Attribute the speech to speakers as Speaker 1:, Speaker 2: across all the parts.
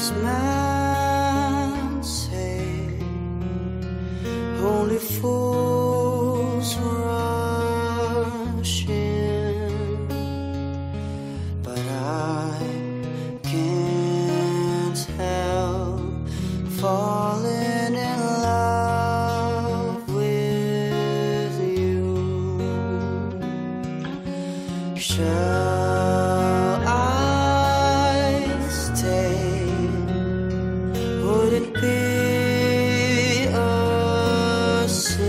Speaker 1: wise man say only fools rush in, but I can't help falling in love with you. Shall I stay? Would it be a sin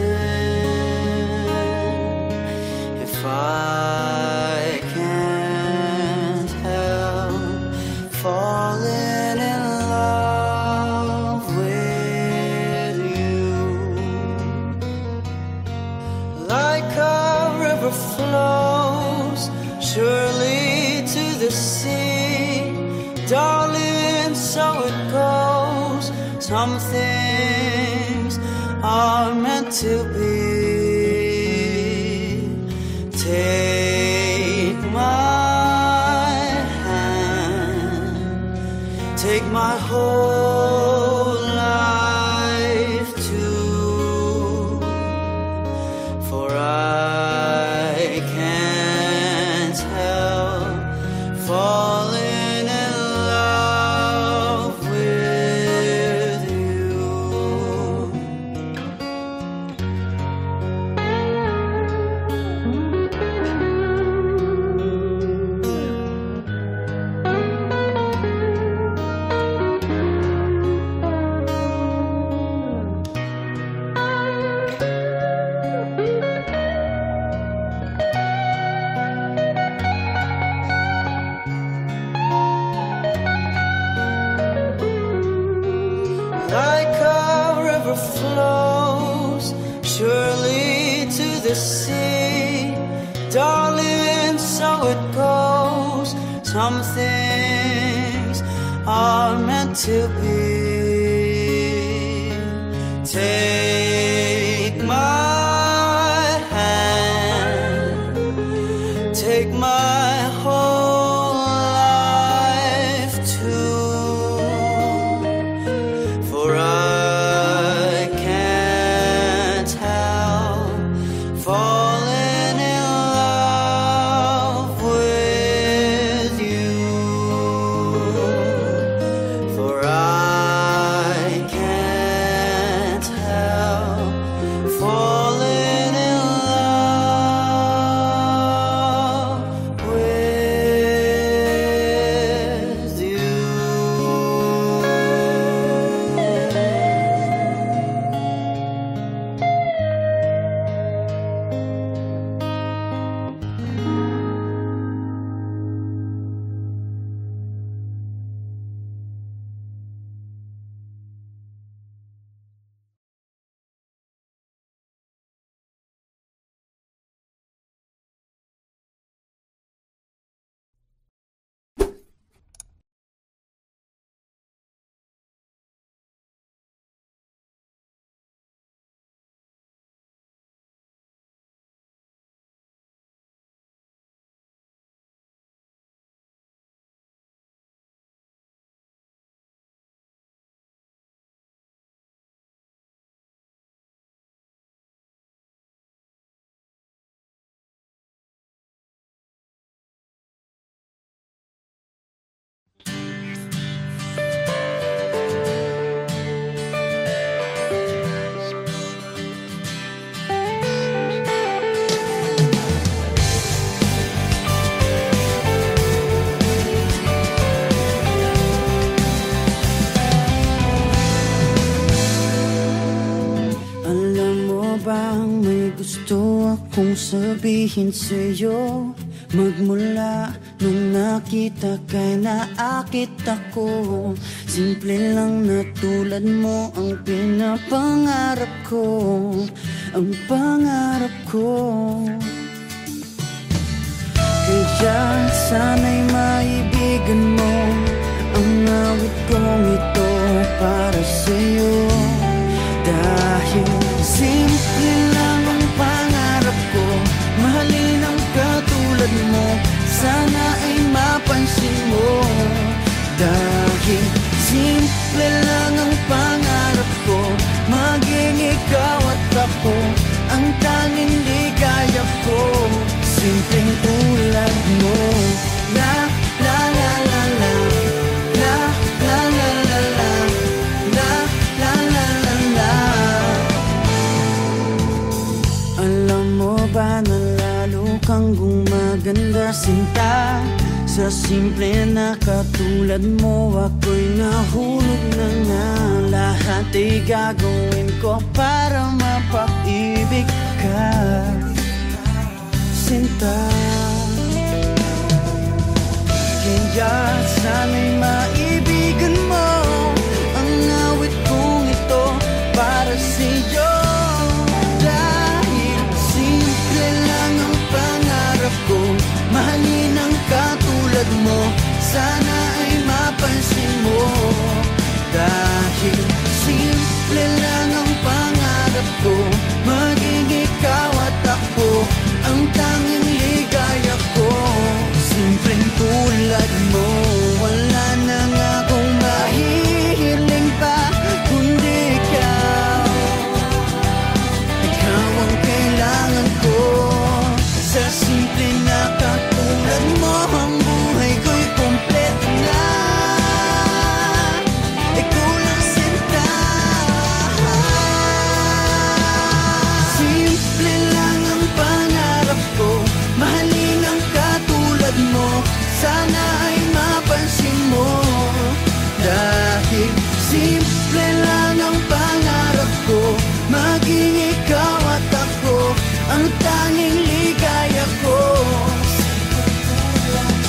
Speaker 1: if I can't help falling in love with you? Like a river flows surely to the sea, darling, so it goes. Some things are meant to be. Take my hand, take my whole life too, for I can't help falling in love with you. Like a river flows surely to the sea, darling, so it goes. Some things are meant to be. Take my hand, take my whole life too, for I can't help falling in love with you, for I can't help falling in love with you.
Speaker 2: Gusto akong sabihin sa'yo, magmula nung nakita kay naakit ako. Simple lang na tulad mo ang pinapangarap ko, ang pangarap ko. Kaya sana'y maibigan mo ang awit kong ito para sa'yo. Dahil simple lang ang pangarap ko, mahalin ang katulad mo, sana ay mapansin mo. Dahil Sa simple na katulad mo, ako'y nahulog na nga. Lahat ay gagawin ko para mapag-ibig ka, sinta. Kaya sana'y maibigan mo ang awit kong ito para sa'yo. Dahil simple lang ang pangarap ko, mahalin ang katulad mo, sana ay mapansin mo. Dahil simple lang ang pangarap ko, maging ikaw at ako ang tanging ligaya ko. Simpleng tulad mo, wala na nga akong mahihiling pa kundi ikaw. Ikaw ang kailangan ko. Sa simple na katulad mo, ang buhay ko'y kompleto na. Ikaw lang sinta. Simple lang ang pangarap ko, mahalin ang katulad mo, sana ay mapansin mo. Dahil simple lang ang pangarap ko, maging ikaw at ako ang tanging ligaya ko.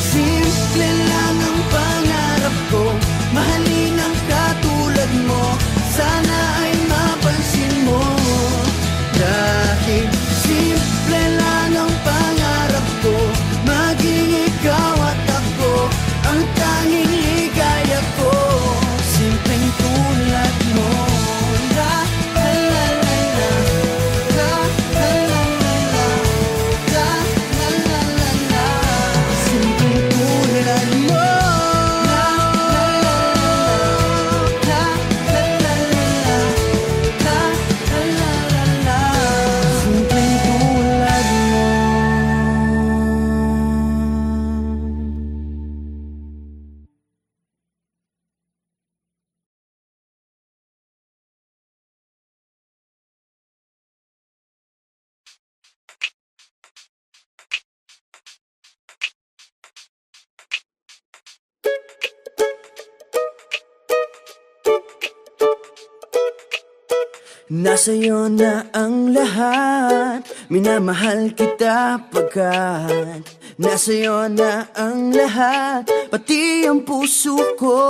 Speaker 2: Simple lang ang pangarap ko, mahalin ang katulad mo, sana ay mapansin mo. Dahil simple lang ang pangarap ko, maging ikaw at ako ang tanging ligaya ko. Simpleng tulad mo. La la la la la, la la la la, la la la la la. Simpleng tulad mo. La la la la, la la la la, la la la la. Simpleng tulad mo. Nasa'yo na ang lahat, minamahal kita pagkat nasa'yo na ang lahat, pati ang puso ko.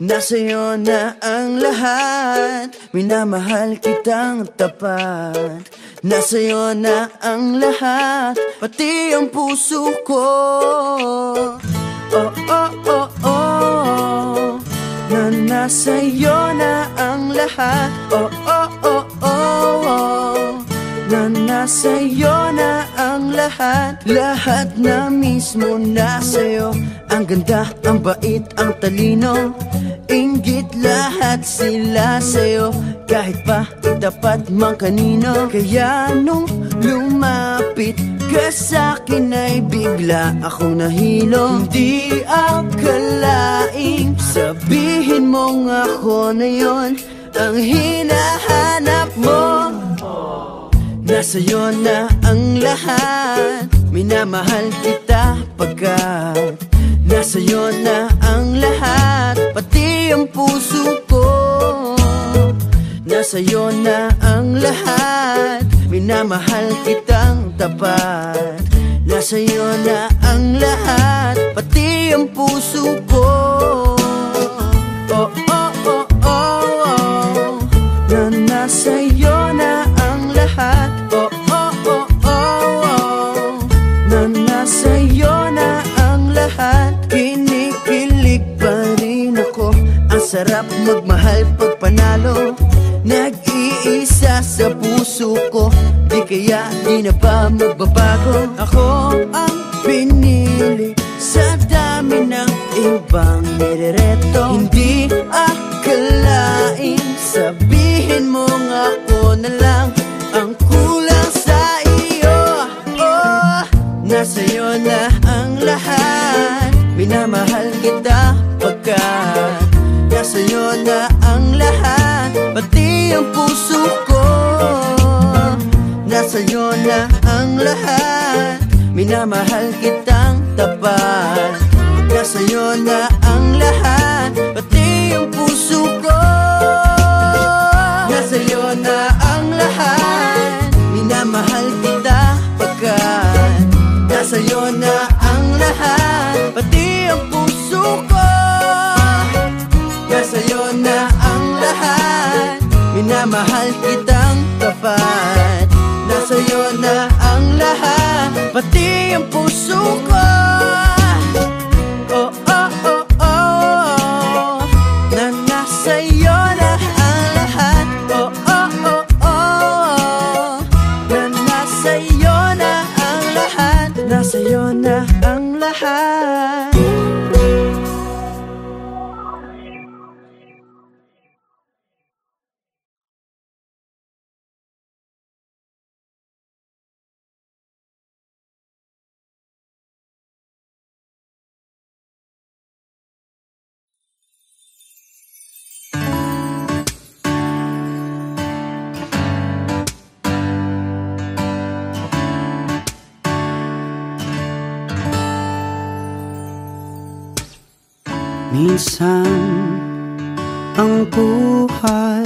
Speaker 2: Nasa'yo na ang lahat, minamahal kitang tapat. Nasa'yo na ang lahat, pati ang puso ko. Oh, oh, oh, oh, na nasa'yo na ang lahat. Oh, oh, oh, oh, oh, na nasa'yo na ang lahat. Lahat na mismo nasa'yo. Ang ganda, ang bait, ang talino, inggit lahat sila sa'yo. Kahit pa itapat mang kanino. Kaya nung lumapit ka sa'kin ay bigla akong nahilo. Hindi akalaing sabihin mong ako na yon ang hinahanap mo. Nasa'yo na ang lahat, minamahal kita pagkat nasa'yo na ang lahat, pati ang puso ko. Nasa'yo na ang lahat, minamahal kitang tapat. Nasa'yo na ang lahat, pati ang puso ko. Oh, oh, oh, oh, oh, na nasa'yo na ang lahat. Oh, oh, oh, oh, oh, na nasa'yo na ang lahat. Kinikilig pa rin ako, ang sarap magmahal pag panalo. Nag-iisa sa puso ko, di kaya di na ba magbabago? Ako ang pinili sa dami ng ibang nirereto. Hindi akalaing sabihin mong ako na lang ang kulang sa iyo. Oh, nasa'yo na ang lahat, minamahal kita pagkat nasa'yo na ang lahat, pati ang puso ko. Nasa'yo na ang lahat, minamahal kitang tapat. Nasa'yo na ang lahat, pati yung puso ko. Nasa'yo na ang lahat, minamahal kita pagkat nasa'yo na ang lahat, pati ang puso ko. Nasa'yo na ang lahat, minamahal kitang tapat. Nasa'yo na ang lahat, pati ang puso ko. Oh, oh, oh, oh, na nasa'yo na ang lahat. Oh, oh, oh, oh, na nasa'yo na ang lahat. Nasa'yo na ang lahat.
Speaker 1: Minsan ang buhay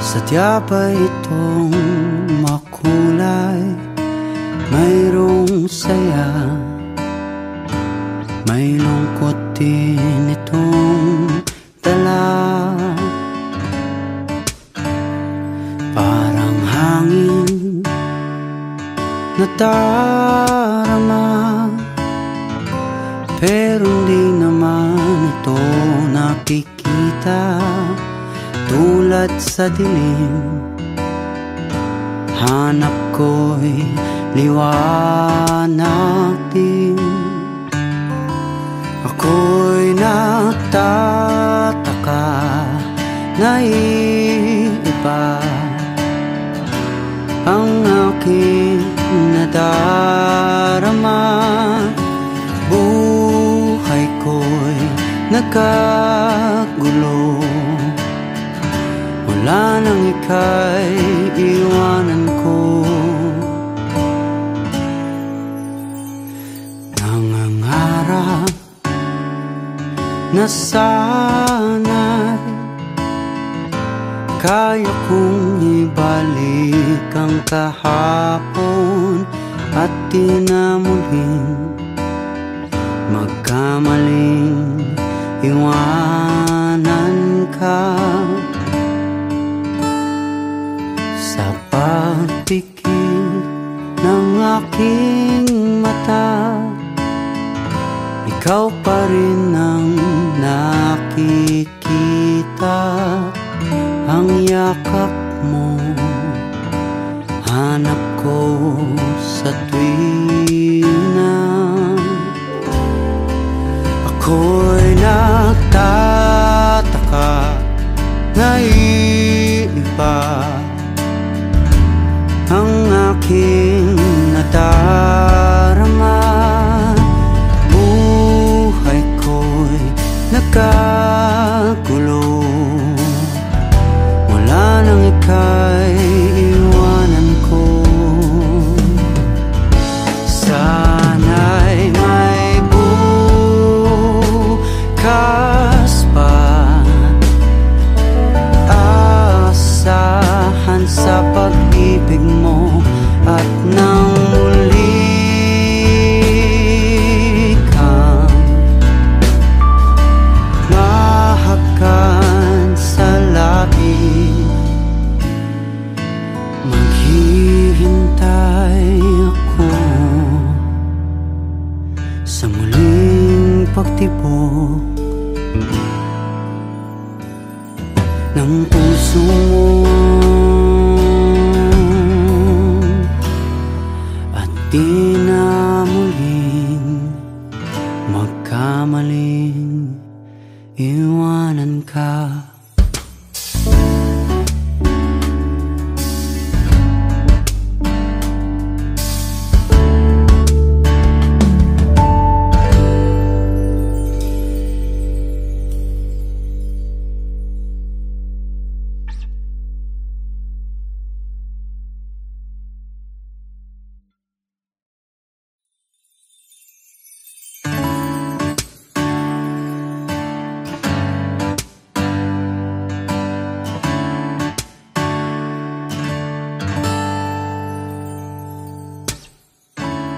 Speaker 1: sadya pa itong makulay. Mayroong saya, may lungkot din itong dala. Parang hangin na darama, pero di naman ito nakikita. Tulad sa dilim, hanap ko'y liwanag din. Ako'y nagtataka na iba ang aking nadarama. Buhay ko'y nagkagulo, mula nang ika'y iwanan ko. Nangangarap na sana'y kaya kong ibalik ang kahapon at di na muling magkamaling iwanan ka. Sa pagpikit ng aking mata, ikaw pa rin ang nakikita. Ang yakap mo, hanap ko sa tuwina. Ako'y nagtataka na iba ang aking nadarama. Buhay ko'y nagkagulo, mula nang ika'y iwanan ko. Sana'y may bukas pa, asahan sa pag-ibig mo. At nang muli kang mahakan sa labi, maghihintay ako sa muling pagtibok ng puso mo. At di na muling magkamaling iwanan ka.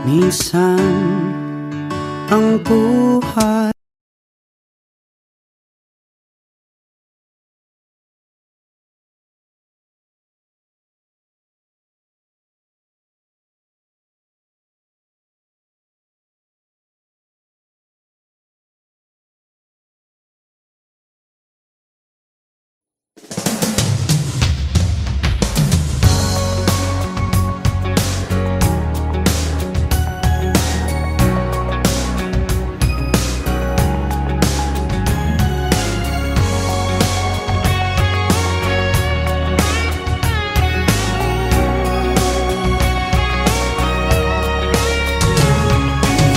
Speaker 1: minsan ang buhay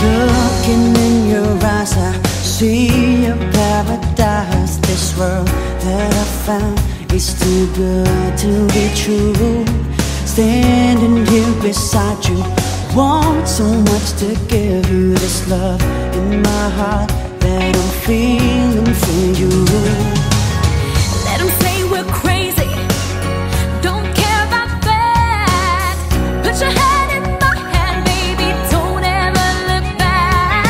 Speaker 1: looking in your eyes, I see a paradise. This world that I found is too good to be true. Standing here beside you, want so much to give you this love in my heart that I'm feeling for you.
Speaker 3: Let them say we're crazy, don't care about that. Put your hand in my hand, baby, don't ever look back.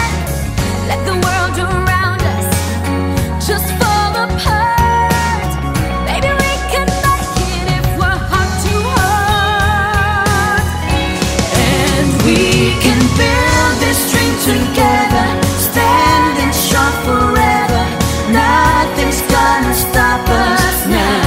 Speaker 3: Let the world around us just fall apart. Baby, we can make it if we're heart to heart.
Speaker 2: And we can build this dream together, standing strong forever. Nothing's gonna stop us now.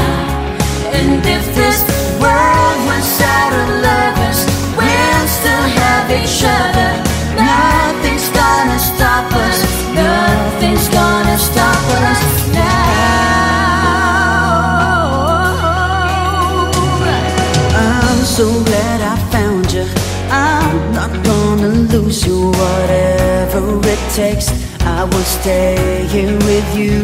Speaker 2: And if this world runs out of lovers, we'll still have each other. Nothing's gonna stop us. Nothing's gonna stop us now.
Speaker 1: I'm so glad I found you. I'm not gonna lose you. Whatever it takes, I will stay here with you.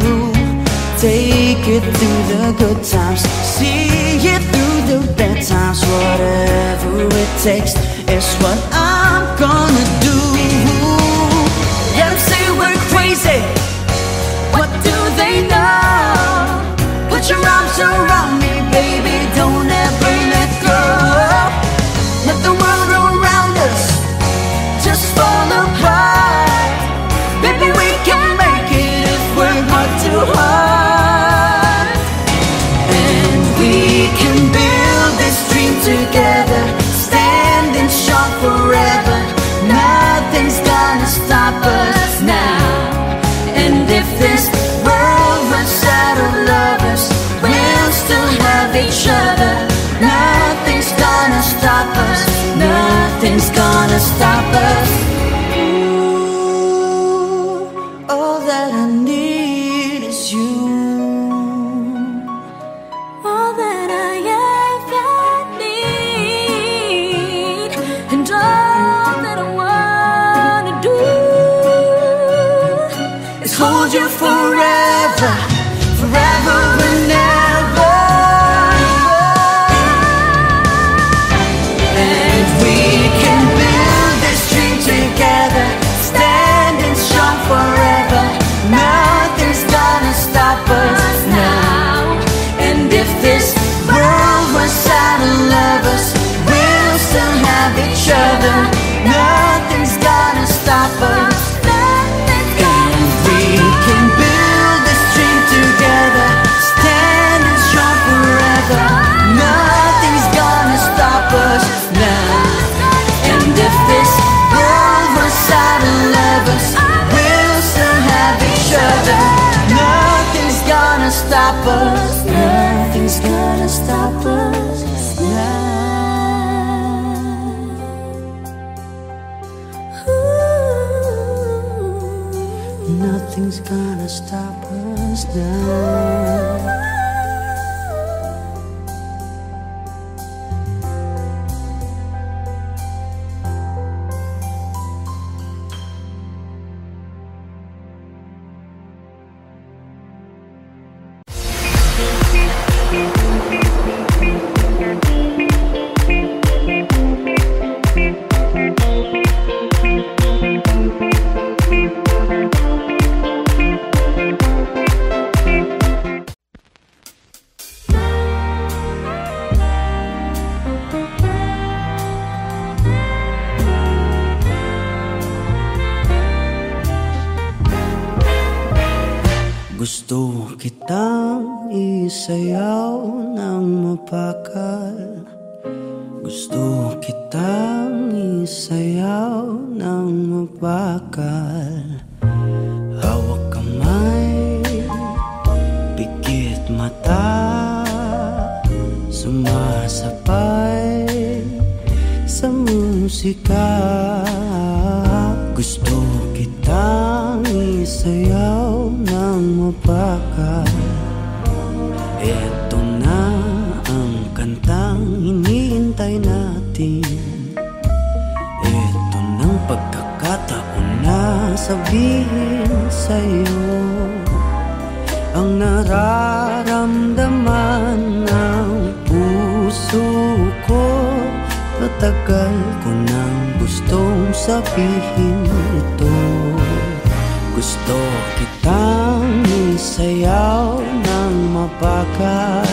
Speaker 1: Take it through the good times, see it through the bad times. Whatever it takes is what I'm gonna do.
Speaker 2: Let them say we're crazy, what do they know? Put your arms around me, baby, don't ever let go. Let the world around us just fall apart. Baby, we can make it if we're heart to heart. And we can build this dream together, standing strong forever. Nothing's gonna stop us now. And if this world runs out of lovers, we'll still have each other. Nothing's gonna stop us. Nothing's gonna stop us.
Speaker 1: Ooh, all that I need is you.
Speaker 3: All that I ever need, and all that I wanna do
Speaker 2: Is hold you forever, forever and ever. And we can build this dream together, standing strong forever. Nothing's gonna stop us now. And if this world runs out of lovers, we'll still have each other. Nothing's gonna stop us. And we can build this dream together, standing strong forever. Nothing's gonna stop us now. And if this world runs out of lovers, we'll still have each other. Nothing's gonna stop us. Nothing's gonna stop us now.
Speaker 1: Nothing's gonna stop us now. Gusto kitang isayaw ng mapakal. Gusto kitang isayaw ng mapakal. Hawak kamay, pikit mata, sumasabay sa musika. Gusto kitang isayaw ng mapakal. Eto na ang kantang hinihintay natin. Eto ng pagkakataon na sabihin sa'yo ang nararamdaman ng puso ko. Matagal ko nang gustong sabihin ito. Gusto kitang isayaw ng mapakal.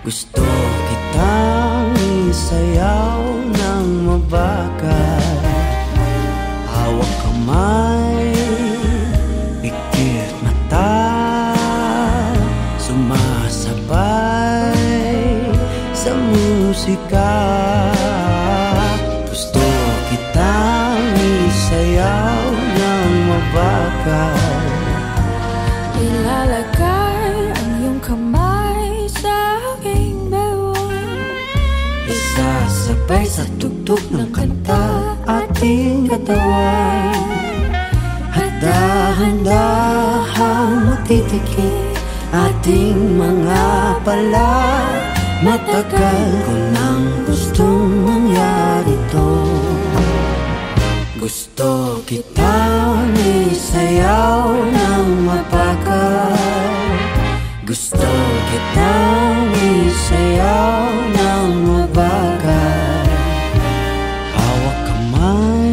Speaker 1: Gusto kitang isayaw ng mapakal. Hawak kamay, pikit mata, sumasabay sa musika. Gusto kitang isayaw ng mapakal.
Speaker 3: Ilalagay ang iyong kamay sa aking bewang.
Speaker 1: Isasabay sa tugtog ng kanta ating katawan. Handa-handahang matitikip ating mga pala. Matagal ko nang gustong mangyari to. Gusto kitang isayaw ng mapakal. Gusto kitang isayaw ng mapakal. Hawak kamay,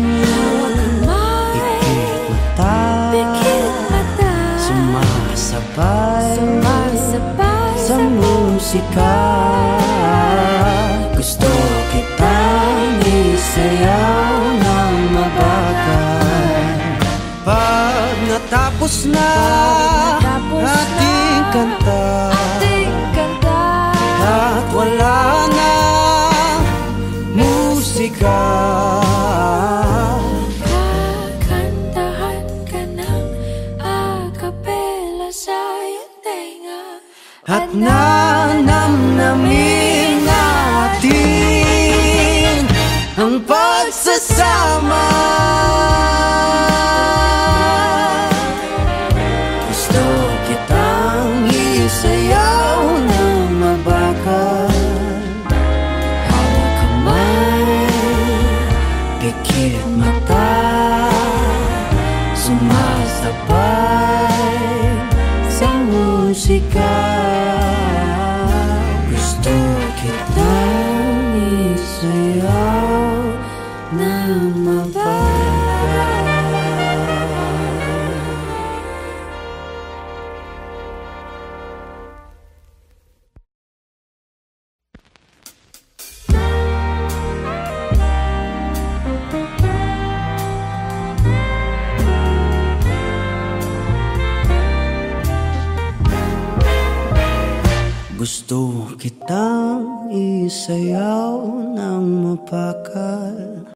Speaker 1: pikit mata, sumasabay sa musika. Gusto kitang isayaw ng mapakal. Pag natapos na ating kanta, at wala na musika,
Speaker 3: kakantahan ka ng akapela sa iyong tenga.
Speaker 1: at nanamnamin natin ang pagsasama. Gusto kitang isayaw ng mabakal. Hawak kamay, pikit mata, sumasabay sa musika. Gusto kitang isayaw ng mabakal. Gusto kitang isayaw ng mapakal.